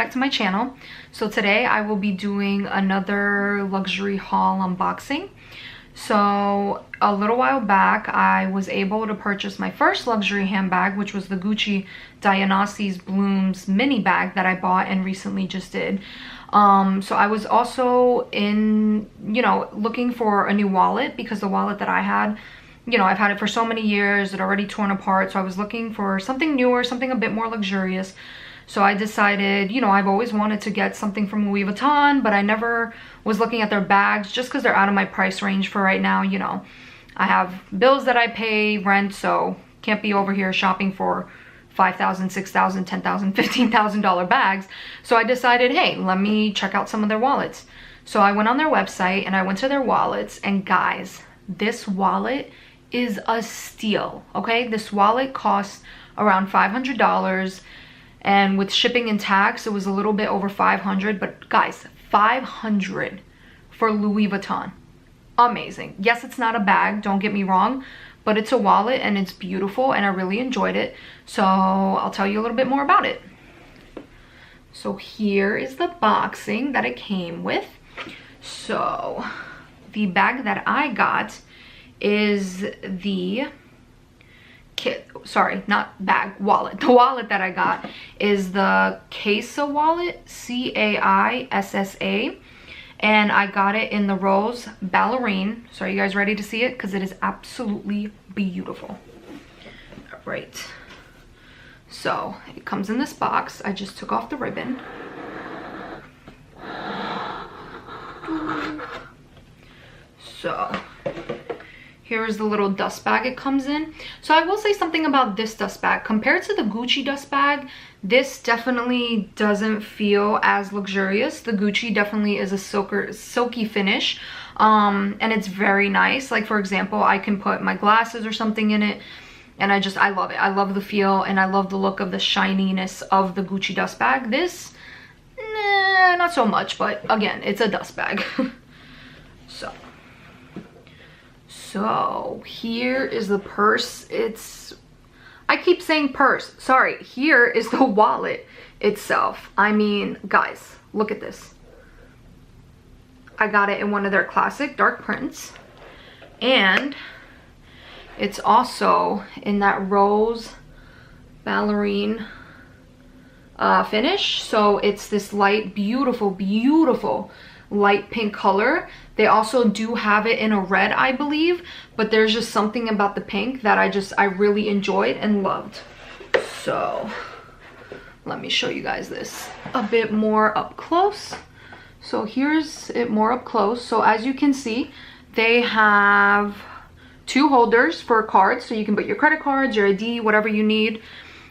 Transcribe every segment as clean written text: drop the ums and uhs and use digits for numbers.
back to my channel. So today I will be doing another luxury haul unboxing. So a little while back I was able to purchase my first luxury handbag, which was the Gucci Dionysus Blooms mini bag that I bought and recently just did. So I was also looking for a new wallet, because the wallet that I had, I've had it for so many years, it already torn apart. So I was looking for something newer, something a bit more luxurious. So I decided, I've always wanted to get something from Louis Vuitton, but I never was looking at their bags just because they're out of my price range for right now. I have bills that I pay, rent, so can't be over here shopping for $5,000, $6,000, $10,000, $15,000 bags. So I decided, hey, let me check out some of their wallets. So I went on their website and I went to their wallets, and guys, this wallet is a steal, okay? This wallet costs around $500, and with shipping and tax it was a little bit over $500, but guys, $500 for Louis Vuitton. Amazing. Yes, it's not a bag, don't get me wrong, but it's a wallet and it's beautiful and I really enjoyed it. So I'll tell you a little bit more about it. So here is the boxing that it came with. So the bag that I got is the wallet. The wallet that I got is the Caissa wallet, Caissa, and I got it in the rose Ballerine. So are you guys ready to see it? Because it is absolutely beautiful. All right, so it comes in this box. I just took off the ribbon. So here is the little dust bag it comes in. So I will say something about this dust bag. Compared to the Gucci dust bag, this definitely doesn't feel as luxurious. The Gucci definitely is a silky finish, and it's very nice. Like, for example, I can put my glasses or something in it, and I love it. I love the feel and I love the look of the shininess of the Gucci dust bag. This, nah, not so much, but again, it's a dust bag. So here is the purse. I keep saying purse, sorry. Here is the wallet itself. I mean, guys, look at this. I got it in one of their classic dark prints, and it's also in that rose Ballerine finish. So it's this light, beautiful light pink color. They also do have it in a red, I believe, but there's just something about the pink that I really enjoyed and loved. So let me show you guys this a bit more up close. So here's it more up close. So as you can see, they have two holders for cards, so you can put your credit cards, your ID, whatever you need,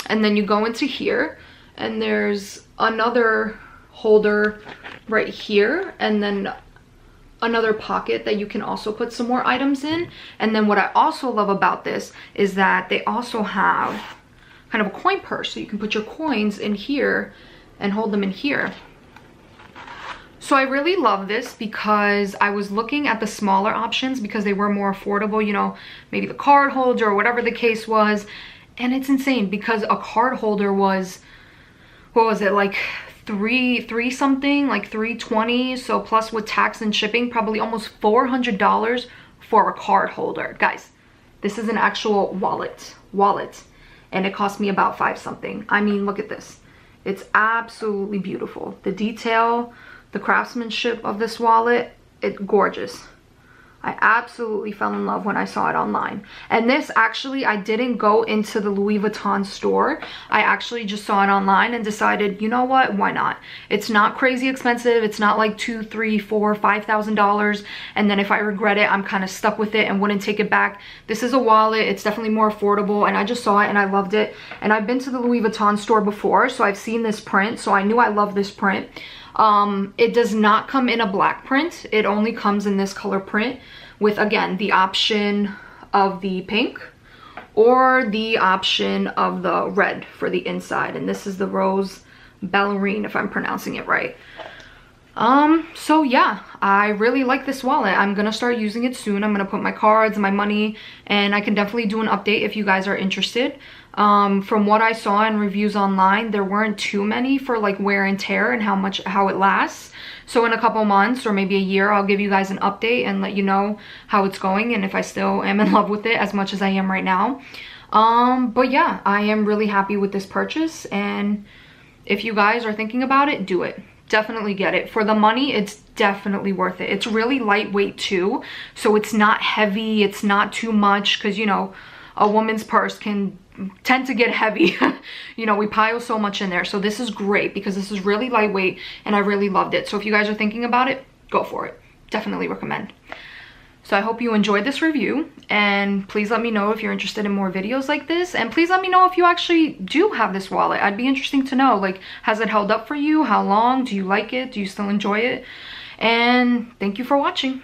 and then you go into here, and there's another holder right here, and then another pocket that you can also put some more items in. And then what I also love about this is that they also have kind of a coin purse, so you can put your coins in here and hold them in here. So I really love this because I was looking at the smaller options because they were more affordable, maybe the card holder or whatever the case was. And it's insane because a card holder was, what was it, like three something, like $320. So plus with tax and shipping, probably almost $400 for a card holder. Guys, this is an actual wallet, and it cost me about $5 something. I mean, look at this. It's absolutely beautiful. The detail, the craftsmanship of this wallet, it's gorgeous. I absolutely fell in love when I saw it online. And this, actually, I didn't go into the Louis Vuitton store. I actually just saw it online and decided, you know what, why not? It's not crazy expensive. It's not like $2,000, $3,000, $4,000, $5,000. And then if I regret it, I'm kind of stuck with it and wouldn't take it back. This is a wallet. It's definitely more affordable. And I just saw it and I loved it. And I've been to the Louis Vuitton store before, so I've seen this print. So I knew I loved this print. It does not come in a black print. It only comes in this color print with, again, the option of the pink or the option of the red for the inside. And this is the rose Ballerine, if I'm pronouncing it right. So yeah, I really like this wallet. I'm gonna start using it soon. I'm gonna put my cards, my money, and I can definitely do an update if you guys are interested. From what I saw in reviews online, there weren't too many for like wear and tear and how it lasts. So in a couple months or maybe a year, I'll give you guys an update and let you know how it's going and if I still am in love with it as much as I am right now. But yeah, I am really happy with this purchase, and if you guys are thinking about it, do it. Definitely get it. For the money, it's definitely worth it. It's really lightweight too, so it's not heavy, it's not too much, because you know, a woman's purse can tend to get heavy. You know, we pile so much in there. So this is great because this is really lightweight and I really loved it. So if you guys are thinking about it, go for it. Definitely recommend. So I hope you enjoyed this review, and please let me know if you're interested in more videos like this, and please let me know if you actually do have this wallet. I'd be interesting to know, like, has it held up for you? How long? Do you like it? Do you still enjoy it? And thank you for watching.